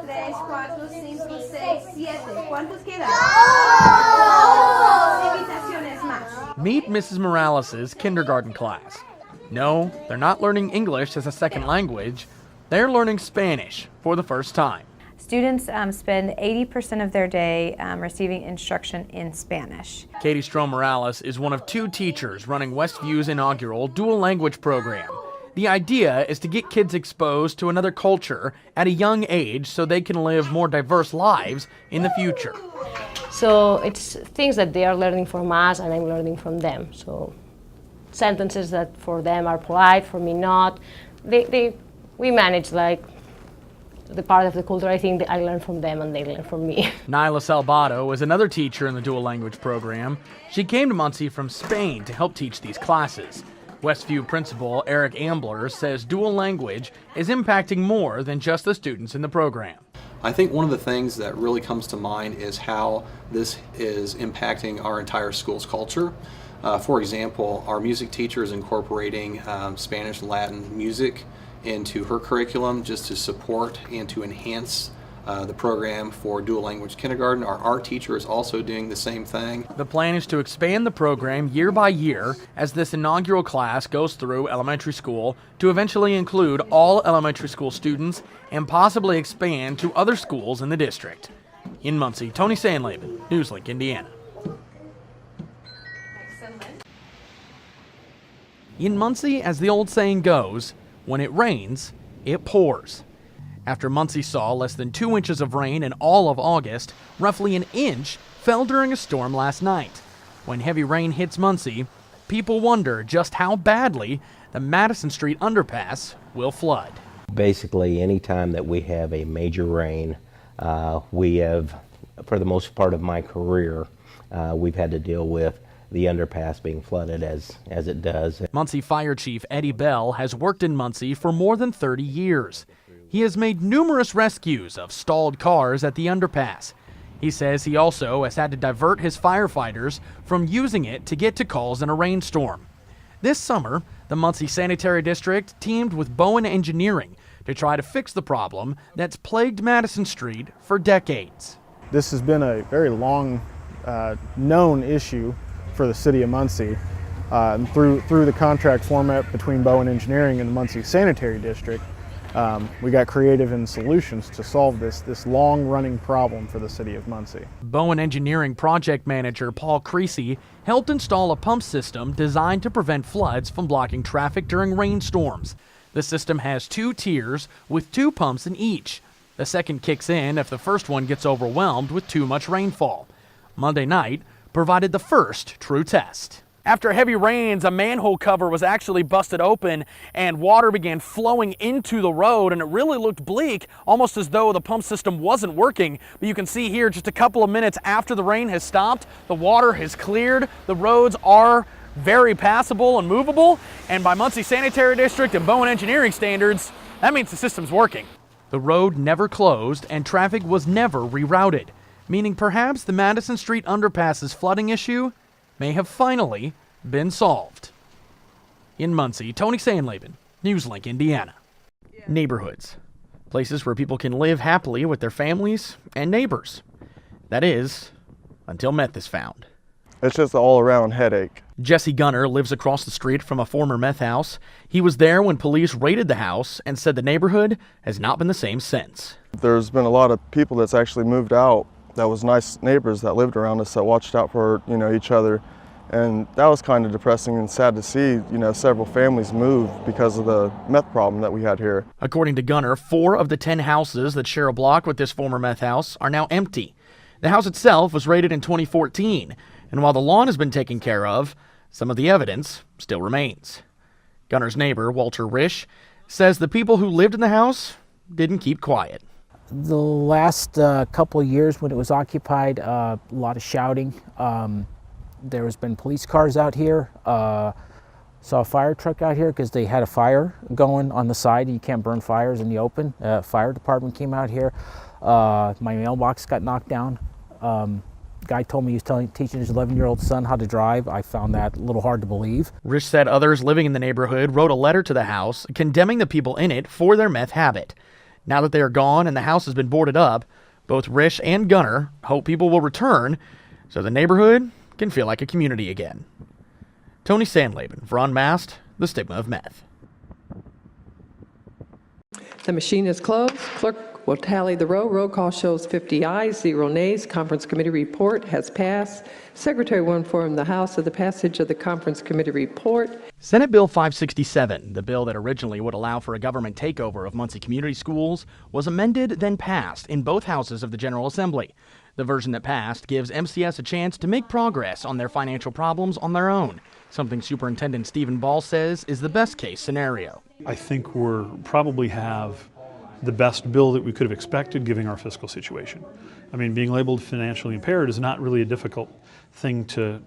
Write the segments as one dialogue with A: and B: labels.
A: 3, 4, 5, 6, 7. ¿Cuántos quedan? Invitaciones más.
B: Meet Mrs. Morales' kindergarten class. No, they're not learning English as a second language. They're learning Spanish for the first time.
C: Students spend 80% of their day receiving instruction in Spanish.
B: Katie Strom Morales is one of 2 teachers running Westview's inaugural dual language program. The idea is to get kids exposed to another culture at a young age so they can live more diverse lives in the future.
D: So it's things that they are learning from us and I'm learning from them. So sentences that for them are polite, for me not. We manage like the part of the culture I think that I learn from them and they learn from me.
B: Nyla Salvato is another teacher in the dual language program. She came to Muncie from Spain to help teach these classes. Westview principal Eric Ambler says dual language is impacting more than just the students in the program.
E: I think one of the things that really comes to mind is how this is impacting our entire school's culture. For example, our music teacher is incorporating Spanish and Latin music into her curriculum just to support and to enhance the program for dual language kindergarten. Our art teacher is also doing the same thing.
B: The plan is to expand the program year by year as this inaugural class goes through elementary school to eventually include all elementary school students and possibly expand to other schools in the district. In Muncie, Tony Sandleben, Newslink, Indiana. In Muncie, as the old saying goes, when it rains, it pours. After Muncie saw less than 2 inches of rain in all of August, roughly an inch fell during a storm last night. When heavy rain hits Muncie, people wonder just how badly the Madison Street underpass will flood.
F: Basically, anytime that we have a major rain, we have, for the most part of my career, we've had to deal with the underpass being flooded as it does.
B: Muncie Fire Chief Eddie Bell has worked in Muncie for more than 30 years. He has made numerous rescues of stalled cars at the underpass. He says he also has had to divert his firefighters from using it to get to calls in a rainstorm. This summer, the Muncie Sanitary District teamed with Bowen Engineering to try to fix the problem that's plagued Madison Street for decades.
G: This has been a very long known issue for the city of Muncie. Through the contract format between Bowen Engineering and the Muncie Sanitary District, we got creative in solutions to solve this long-running problem for the city of Muncie.
B: Bowen Engineering project manager Paul Creasy helped install a pump system designed to prevent floods from blocking traffic during rainstorms. The system has 2 tiers with 2 pumps in each. The second kicks in if the first one gets overwhelmed with too much rainfall. Monday night provided the first true test. After heavy rains, a manhole cover was actually busted open and water began flowing into the road, and it really looked bleak, almost as though the pump system wasn't working. But you can see here, just a couple of minutes after the rain has stopped, the water has cleared. The roads are very passable and movable, and by Muncie Sanitary District and Bowen Engineering standards, that means the system's working. The road never closed and traffic was never rerouted, meaning perhaps the Madison Street underpass's flooding issue may have finally been solved. In Muncie, Tony Sandleben, Newslink, Indiana. Neighborhoods. Places where people can live happily with their families and neighbors. That is, until meth is found.
H: It's just an all-around headache.
B: Jesse Gunner lives across the street from a former meth house. He was there when police raided the house and said the neighborhood has not been the same since.
H: There's been a lot of people that's actually moved out that was nice neighbors that lived around us that watched out for, each other. And that was kind of depressing and sad to see, several families move because of the meth problem that we had here.
B: According to Gunner, 4 of the 10 houses that share a block with this former meth house are now empty. The house itself was raided in 2014, and while the lawn has been taken care of, some of the evidence still remains. Gunner's neighbor, Walter Risch, says the people who lived in the house didn't keep quiet.
I: The last couple of years when it was occupied, a lot of shouting. There has been police cars out here. Saw a fire truck out here because they had a fire going on the side. You can't burn fires in the open. Fire department came out here. My mailbox got knocked down. Guy told me he was teaching his 11-year-old son how to drive. I found that a little hard to believe.
B: Risch said others living in the neighborhood wrote a letter to the house condemning the people in it for their meth habit. Now that they are gone and the house has been boarded up, both Rish and Gunner hope people will return so the neighborhood can feel like a community again. Tony Sandleben for Unmasked, The Stigma of Meth.
J: The machine is closed. Clerk will tally the roll. Roll call shows 50 ayes, 0 nays. Conference committee report has passed. Secretary will inform the House of the passage of the conference committee report.
B: Senate Bill 567, the bill that originally would allow for a government takeover of Muncie community schools, was amended then passed in both houses of the General Assembly. The version that passed gives MCS a chance to make progress on their financial problems on their own, something Superintendent Stephen Ball says is the best case scenario.
K: I think we're probably have the best bill that we could have expected given our fiscal situation. I mean, being labeled financially impaired is not really a difficult thing to,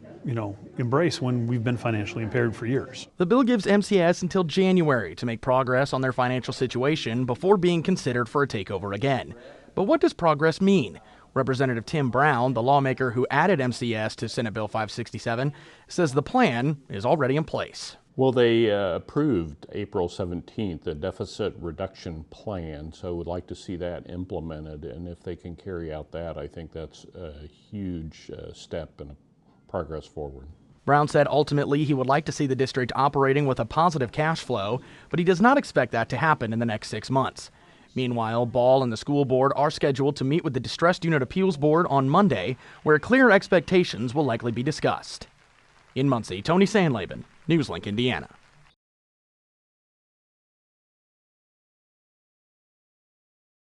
K: embrace when we've been financially impaired for years.
B: The bill gives MCS until January to make progress on their financial situation before being considered for a takeover again. But what does progress mean? Representative Tim Brown, the lawmaker who added MCS to Senate Bill 567, says the plan is already in place.
L: Well, they approved April 17th a deficit reduction plan, so we'd like to see that implemented. And if they can carry out that, I think that's a huge step and a progress forward.
B: Brown said ultimately he would like to see the district operating with a positive cash flow, but he does not expect that to happen in the next 6 months. Meanwhile, Ball and the school board are scheduled to meet with the Distressed Unit Appeals Board on Monday, where clear expectations will likely be discussed. In Muncie, Tony Sandleben, NewsLink, Indiana.